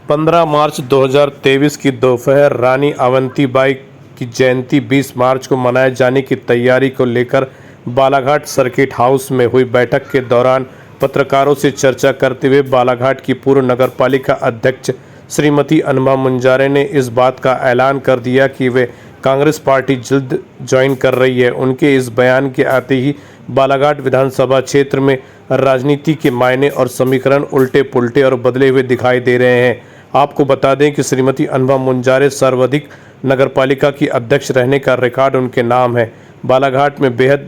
15 मार्च 2023 की दोपहर रानी अवंतीबाई की जयंती 20 मार्च को मनाए जाने की तैयारी को लेकर बालाघाट सर्किट हाउस में हुई बैठक के दौरान पत्रकारों से चर्चा करते हुए बालाघाट की पूर्व नगरपालिका अध्यक्ष श्रीमती अनुभा मुंजारे ने इस बात का ऐलान कर दिया कि वे कांग्रेस पार्टी जल्द ज्वाइन कर रही है। उनके इस बयान के आते ही बालाघाट विधानसभा क्षेत्र में राजनीति के मायने और समीकरण उल्टे पुल्टे और बदले हुए दिखाई दे रहे हैं। आपको बता दें कि श्रीमती अनुभा मुंजारे सर्वाधिक नगरपालिका की अध्यक्ष रहने का रिकॉर्ड उनके नाम है। बालाघाट में बेहद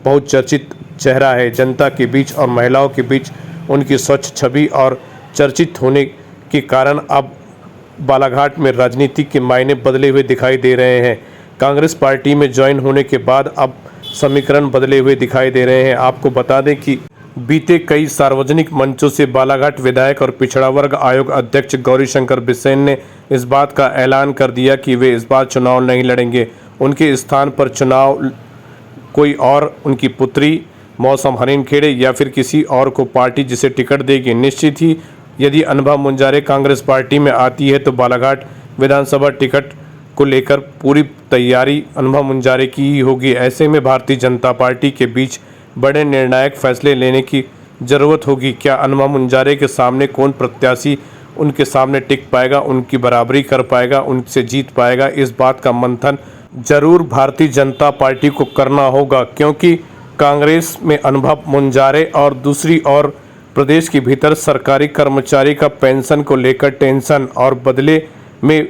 बहुचर्चित चेहरा है। जनता के बीच और महिलाओं के बीच उनकी स्वच्छ छवि और चर्चित होने के कारण अब बालाघाट में राजनीति के मायने बदले हुए दिखाई दे रहे हैं। कांग्रेस पार्टी में ज्वाइन होने के बाद अब समीकरण बदले हुए दिखाई दे रहे हैं। आपको बता दें कि बीते कई सार्वजनिक मंचों से बालाघाट विधायक और पिछड़ा वर्ग आयोग अध्यक्ष गौरीशंकर बिसेन ने इस बात का ऐलान कर दिया कि वे इस बार चुनाव नहीं लड़ेंगे। उनके स्थान पर चुनाव कोई और उनकी पुत्री मौसम हरिनखेड़े या फिर किसी और को पार्टी जिसे टिकट देगी। निश्चित ही यदि अनुभा मुंजारे कांग्रेस पार्टी में आती है तो बालाघाट विधानसभा टिकट को लेकर पूरी तैयारी अनुभा मुंजारे की ही होगी। ऐसे में भारतीय जनता पार्टी के बीच बड़े निर्णायक फैसले लेने की ज़रूरत होगी। क्या अनुभा मुंजारे के सामने कौन प्रत्याशी उनके सामने टिक पाएगा, उनकी बराबरी कर पाएगा, उनसे जीत पाएगा, इस बात का मंथन जरूर भारतीय जनता पार्टी को करना होगा, क्योंकि कांग्रेस में अनुभा मुंजारे और दूसरी ओर प्रदेश के भीतर सरकारी कर्मचारी का पेंशन को लेकर टेंशन और बदले में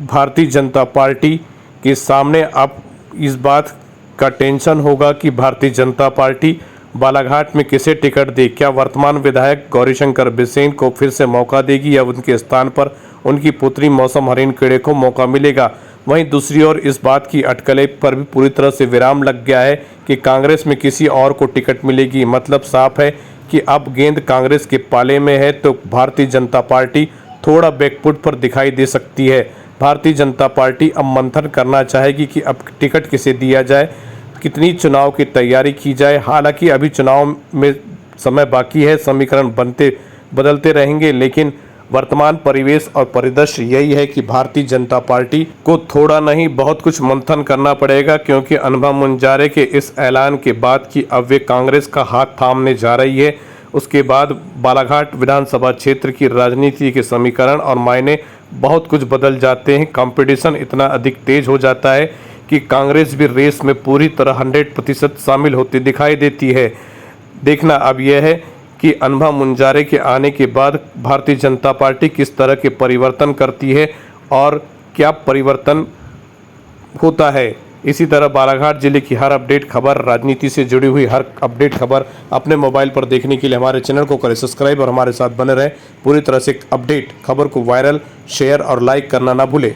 भारतीय जनता पार्टी के सामने अब इस बात का टेंशन होगा कि भारतीय जनता पार्टी बालाघाट में किसे टिकट दे। क्या वर्तमान विधायक गौरीशंकर बिसेन को फिर से मौका देगी या उनके स्थान पर उनकी पुत्री मौसम हरिनखेड़े को मौका मिलेगा। वहीं दूसरी ओर इस बात की अटकलें पर भी पूरी तरह से विराम लग गया है कि कांग्रेस में किसी और को टिकट मिलेगी। मतलब साफ है कि अब गेंद कांग्रेस के पाले में है तो भारतीय जनता पार्टी थोड़ा बैकफुट पर दिखाई दे सकती है। भारतीय जनता पार्टी अब मंथन करना चाहेगी कि अब टिकट किसे दिया जाए, कितनी चुनाव की तैयारी की जाए। हालांकि अभी चुनाव में समय बाकी है, समीकरण बदलते रहेंगे, लेकिन वर्तमान परिवेश और परिदृश्य यही है कि भारतीय जनता पार्टी को थोड़ा नहीं बहुत कुछ मंथन करना पड़ेगा, क्योंकि अनुभा मुंजारे के इस ऐलान के बाद कि अब वे कांग्रेस का हाथ थामने जा रही है, उसके बाद बालाघाट विधानसभा क्षेत्र की राजनीति के समीकरण और मायने बहुत कुछ बदल जाते हैं। कंपटीशन इतना अधिक तेज हो जाता है कि कांग्रेस भी रेस में पूरी तरह 100% शामिल होती दिखाई देती है। देखना अब यह है कि अनुभा मुंजारे के आने के बाद भारतीय जनता पार्टी किस तरह के परिवर्तन करती है और क्या परिवर्तन होता है। इसी तरह बालाघाट जिले की हर अपडेट खबर, राजनीति से जुड़ी हुई हर अपडेट खबर अपने मोबाइल पर देखने के लिए हमारे चैनल को करें सब्सक्राइब और हमारे साथ बने रहें। पूरी तरह से अपडेट खबर को वायरल, शेयर और लाइक करना ना भूलें।